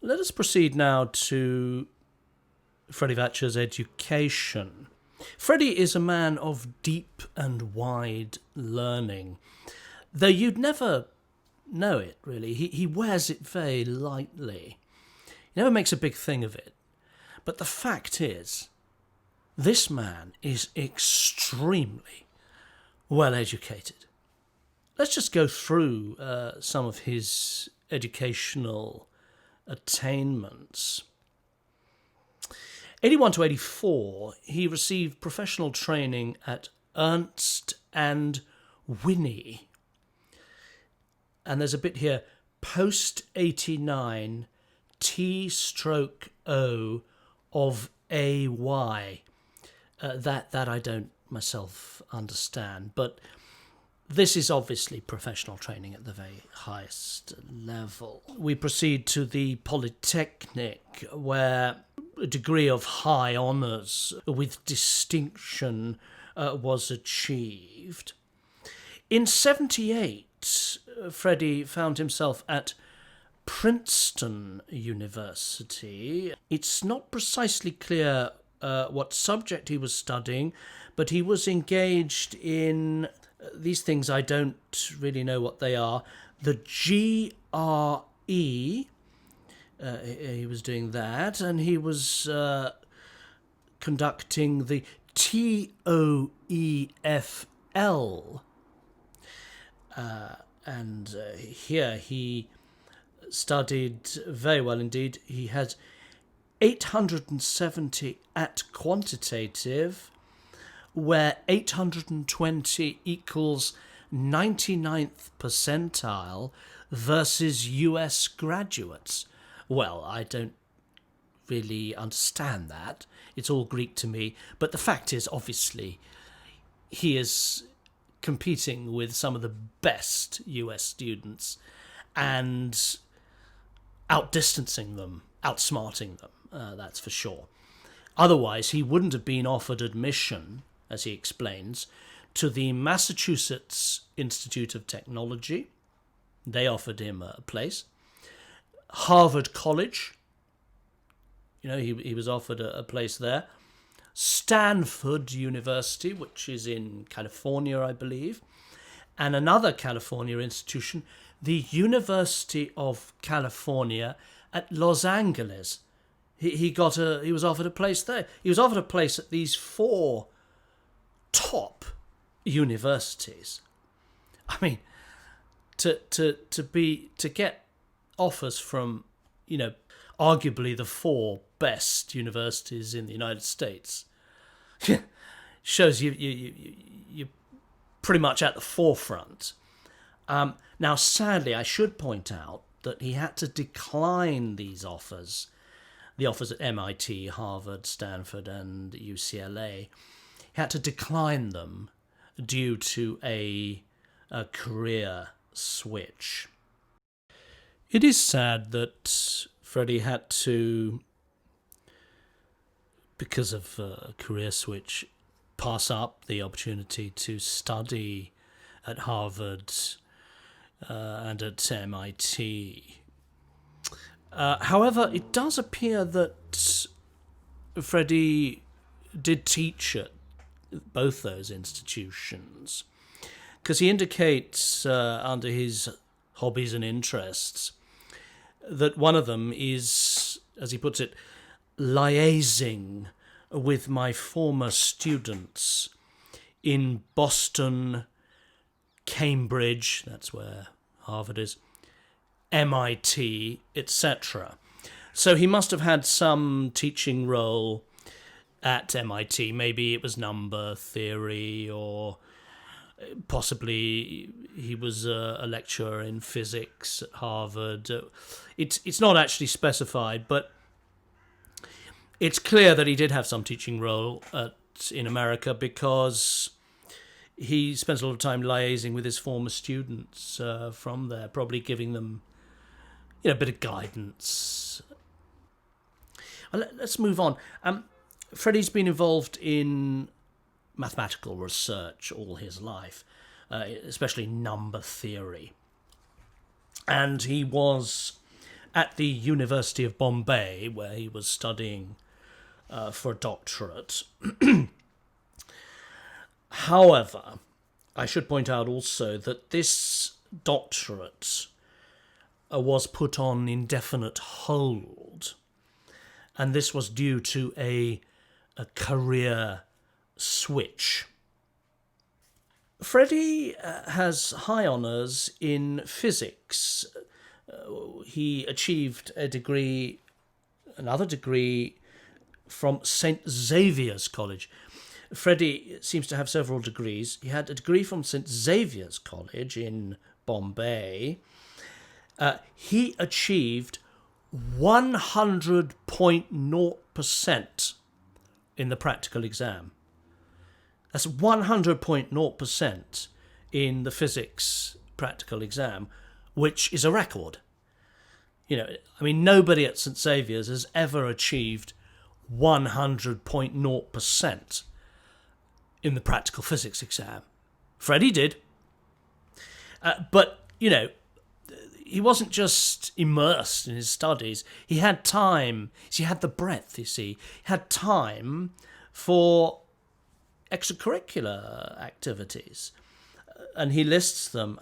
Let us proceed now to Freddy Vachha's education. Freddy is a man of deep and wide learning, though you'd never know it, really. He wears it very lightly. He never makes a big thing of it. But the fact is, this man is extremely well educated. Let's just go through some of his educational attainments. 81 to 84, he received professional training at Ernst and Winnie. And there's a bit here, post 89 T/O of AY. That I don't myself understand, but this is obviously professional training at the very highest level. We proceed to the Polytechnic, where a degree of high honours with distinction was achieved. In 78, Freddy found himself at Princeton University. It's not precisely clear what subject he was studying, but he was engaged in these things. I don't really know what they are. The G.R.E, he was doing that, and he was conducting the T.O.E.F.L. And here he studied very well indeed. He had 870 at quantitative, where 820 equals 99th percentile versus US graduates. Well, I don't really understand that. It's all Greek to me. But the fact is, obviously, he is competing with some of the best US students and outdistancing them, outsmarting them, that's for sure. Otherwise, he wouldn't have been offered admission, as he explains, to the Massachusetts Institute of Technology. They offered him a place. Harvard College, he was offered a place there. Stanford University, which is in California, I believe, and another California institution, the University of California at Los Angeles. He was offered a place there. He was offered a place at these 4 top universities. I mean, to get offers from, arguably the 4 best universities in the United States shows you're pretty much at the forefront. Now, sadly, I should point out that he had to decline these offers, the offers at MIT, Harvard, Stanford, and UCLA. He had to decline them due to a career switch. It is sad that Freddy had to, because of a career switch, pass up the opportunity to study at Harvard and at MIT. However, it does appear that Freddy did teach at both those institutions, because he indicates under his hobbies and interests that one of them is, as he puts it, liaising with my former students in Boston, Cambridge, that's where Harvard is, MIT, etc. So he must have had some teaching role at MIT. Maybe it was number theory, or possibly he was a lecturer in physics at Harvard. It's not actually specified, but it's clear that he did have some teaching role in America, because he spends a lot of time liaising with his former students from there, probably giving them a bit of guidance. Let's move on. Freddy's been involved in mathematical research all his life, especially number theory. And he was at the University of Bombay, where he was studying for a doctorate. However, I should point out also that this doctorate was put on indefinite hold, and this was due to a career switch. Freddy has high honours in physics. He achieved another degree from St. Xavier's College. Freddy seems to have several degrees. He had a degree from St. Xavier's College in Bombay. He achieved 100.0% in the practical exam. That's 100.0% in the physics practical exam, which is a record. Nobody at St. Xavier's has ever achieved 100.0% in the practical physics exam. Freddy did. But he wasn't just immersed in his studies. He had time. He had the breadth, you see. He had time for extracurricular activities. And he lists them.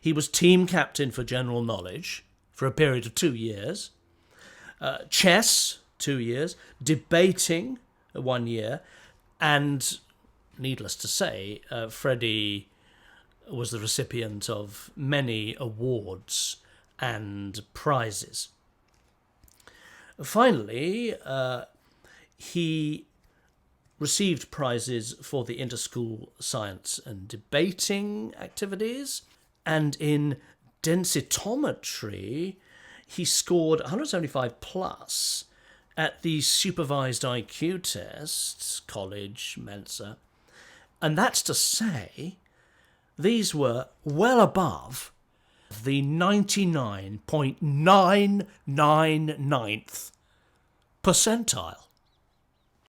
He was team captain for general knowledge for a period of 2 years. Chess, 2 years. Debating, 1 year. And needless to say, Freddy was the recipient of many awards and prizes. Finally, he received prizes for the inter-school science and debating activities, and in densitometry, he scored 175 plus at the supervised IQ tests, college, Mensa, and that's to say these were well above the 99.999th percentile.